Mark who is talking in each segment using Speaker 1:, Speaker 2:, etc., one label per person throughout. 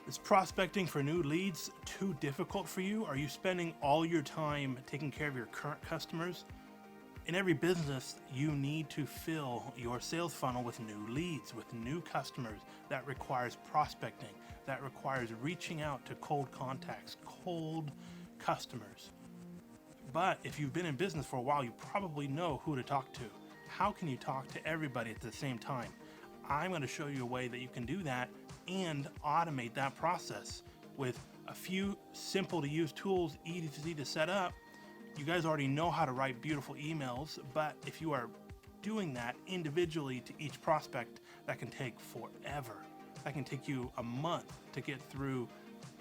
Speaker 1: Is prospecting for new leads too difficult for you? Are you spending all your time taking care of your current customers? In every business, you need to fill your sales funnel with new leads, with new customers. That requires prospecting. That requires reaching out to cold contacts, cold customers. But if you've been in business for a while, you probably know who to talk to. How can you talk to everybody at the same time? I'm going to show you a way that you can do that and automate that process with a few simple to use tools, easy to set up. You guys already know how to write beautiful emails, but if you are doing that individually to each prospect, that can take forever. That can take you a month to get through,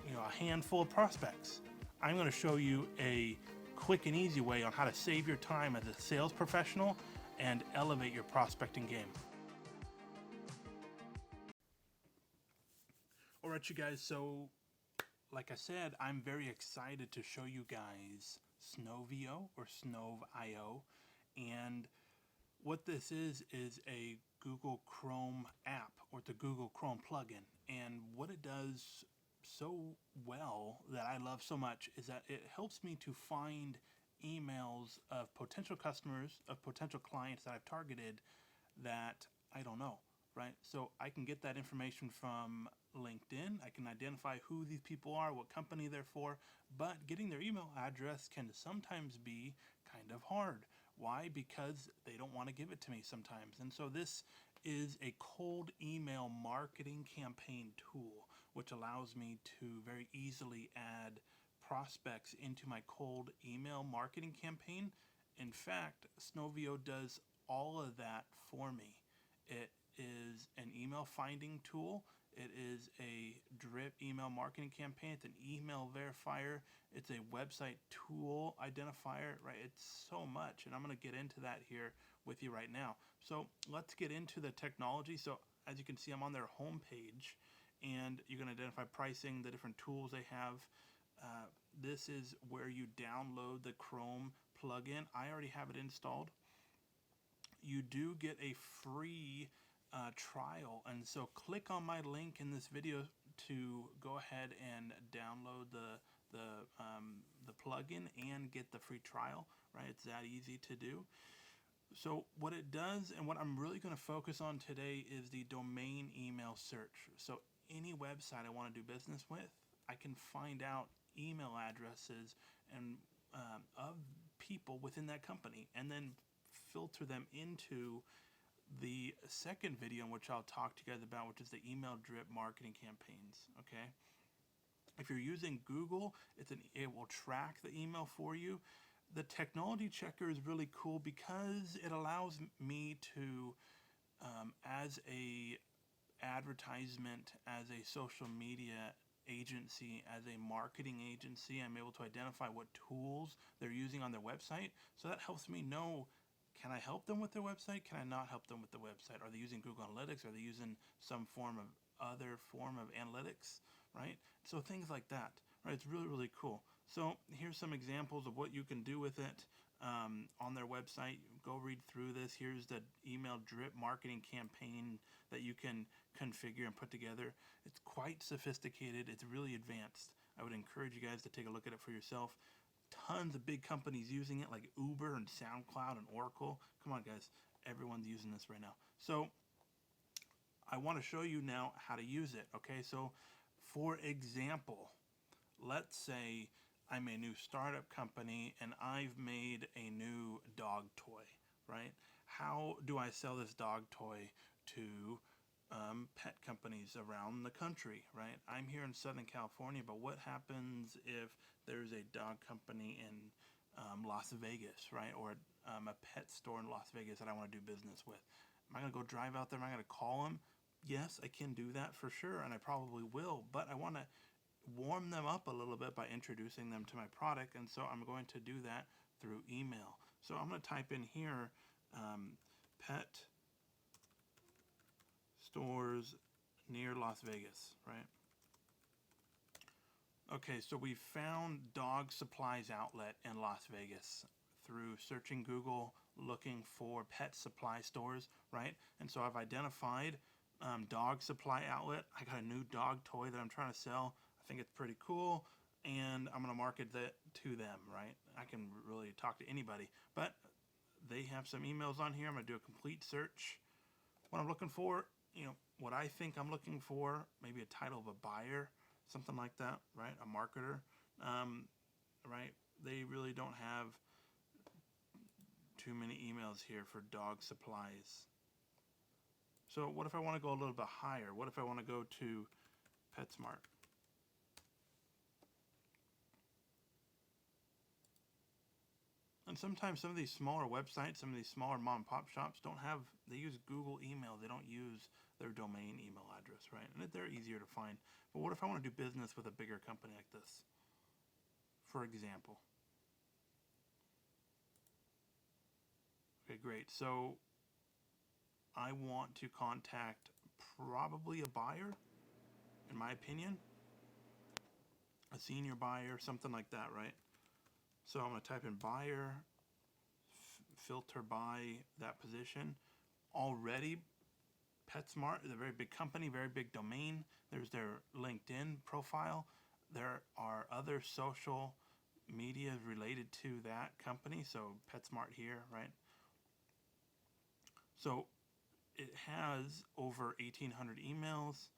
Speaker 1: a handful of prospects. I'm going to show you a quick and easy way on how to save your time as a sales professional and elevate your prospecting game. All right, you guys, so like I said, I'm very excited to show you guys Snovio or Snov.io. And what this is a Google Chrome app, or the Google Chrome plugin. And what it does so well that I love so much is that it helps me to find emails of potential customers, of potential clients that I've targeted that I don't know, right? So I can get that information from LinkedIn. I can identify who these people are, what company they're for, but getting their email address can sometimes be kind of hard. Why? Because they don't want to give it to me sometimes. And so this is a cold email marketing campaign tool, which allows me to very easily add prospects into my cold email marketing campaign. In fact, Snovio does all of that for me. It is an email finding tool. It is a drip email marketing campaign. It's an email verifier. It's a website tool identifier, right? It's so much, and I'm going to get into that here with you right now. So let's get into the technology. So as you can see, I'm on their homepage, and you can identify pricing, the different tools they have. This is where you download the Chrome plugin. I already have it installed. You do get a free trial, and so click on my link in this video to go ahead and download the plugin and get the free trial. Right, it's that easy to do. So what it does, and what I'm really going to focus on today, is the domain email search. So any website I want to do business with, I can find out email addresses and of people within that company, and then filter them into the second video in which I'll talk to you guys about, which is the email drip marketing campaigns. Okay, if you're using Google, it will track the email for you. The technology checker is really cool because it allows me to, as a advertisement, as a social media agency, as a marketing agency, I'm able to identify what tools they're using on their website. So that helps me know, can I help them with their website? Can I not help them with the website? Are they using Google Analytics? Are they using some other form of analytics, right? So things like that, right? It's really, really cool. So here's some examples of what you can do with it on their website. Go read through this. Here's the email drip marketing campaign that you can configure and put together. It's quite sophisticated. It's really advanced. I would encourage you guys to take a look at it for yourself. Tons of big companies using it, like Uber and SoundCloud and Oracle. Come on, guys. Everyone's using this right now. So I want to show you now how to use it. Okay, so for example, let's say I'm a new startup company and I've made a new dog toy, right? How do I sell this dog toy to pet companies around the country, right? I'm here in Southern California, but what happens if there's a dog company in Las Vegas, right? Or a pet store in Las Vegas that I want to do business with? Am I going to go drive out there? Am I going to call them? Yes, I can do that for sure, and I probably will, but I want to warm them up a little bit by introducing them to my product, and so I'm going to do that through email. So I'm going to type in here pet stores near Las Vegas, right? Okay, so we found dog supplies outlet in Las Vegas through searching Google, looking for pet supply stores, right? And so I've identified dog supply outlet. I got a new dog toy that I'm trying to sell. I think it's pretty cool, and I'm going to market that to them, right? I can really talk to anybody, but they have some emails on here. I'm going to do a complete search. What I'm looking for, what I think I'm looking for, maybe a title of a buyer, something like that, right? A marketer, right? They really don't have too many emails here for dog supplies. So what if I want to go a little bit higher? What if I want to go to PetSmart? And sometimes some of these smaller websites, some of these smaller mom and pop shops they use Google email. They don't use their domain email address, right? And they're easier to find. But what if I want to do business with a bigger company like this? For example. Okay, great. So I want to contact probably a buyer, in my opinion. A senior buyer, something like that, right? So I'm going to type in buyer, filter by that position. Already, PetSmart is a very big company, very big domain. There's their LinkedIn profile. There are other social media related to that company. So PetSmart here, right? So it has over 1,800 emails,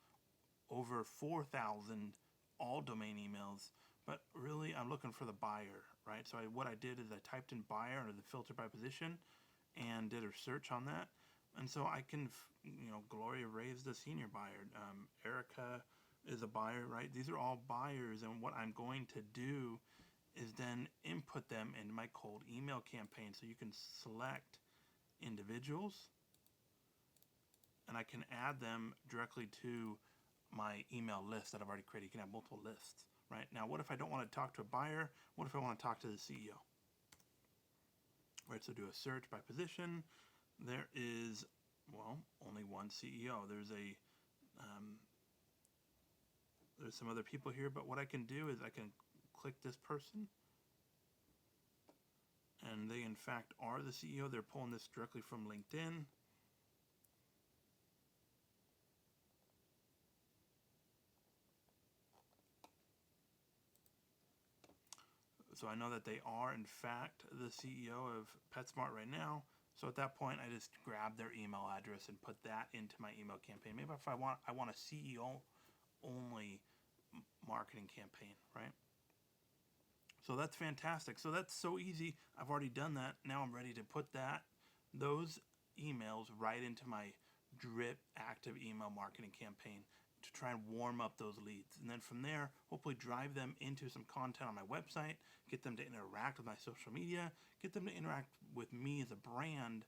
Speaker 1: over 4,000 all domain emails. But really, I'm looking for the buyer, right? So what I did is I typed in buyer under the filter by position and did a search on that. And so I can, Gloria Ray is the senior buyer. Erica is a buyer, right? These are all buyers. And what I'm going to do is then input them into my cold email campaign. So you can select individuals and I can add them directly to my email list that I've already created. You can have multiple lists, right? Now, what if I don't want to talk to a buyer? What if I want to talk to the CEO? Right, so do a search by position. There is, only one CEO. There's some other people here, but what I can do is I can click this person, and they in fact are the CEO. They're pulling this directly from LinkedIn. So I know that they are in fact the CEO of PetSmart right now. So at that point, I just grab their email address and put that into my email campaign. Maybe if I want a CEO only marketing campaign, right? So that's fantastic. So that's so easy. I've already done that. Now I'm ready to put those emails right into my drip active email marketing campaign to try and warm up those leads. And then from there, hopefully drive them into some content on my website, get them to interact with my social media, get them to interact with me as a brand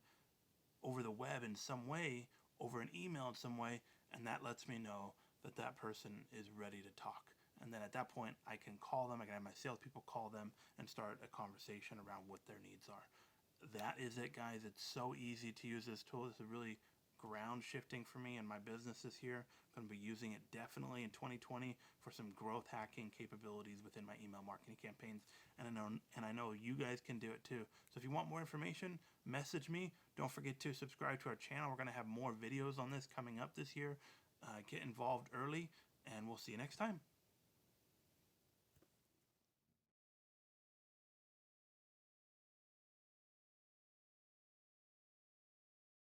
Speaker 1: over the web in some way, over an email in some way, and that lets me know that that person is ready to talk. And then at that point, I can call them, I can have my salespeople call them and start a conversation around what their needs are. That is it, guys. It's so easy to use this tool. This is really ground shifting for me and my business this year. I'm going to be using it definitely in 2020 for some growth hacking capabilities within my email marketing campaigns. And I know you guys can do it too. So if you want more information, message me. Don't forget to subscribe to our channel. We're going to have more videos on this coming up this year. Get involved early, and we'll see you next time.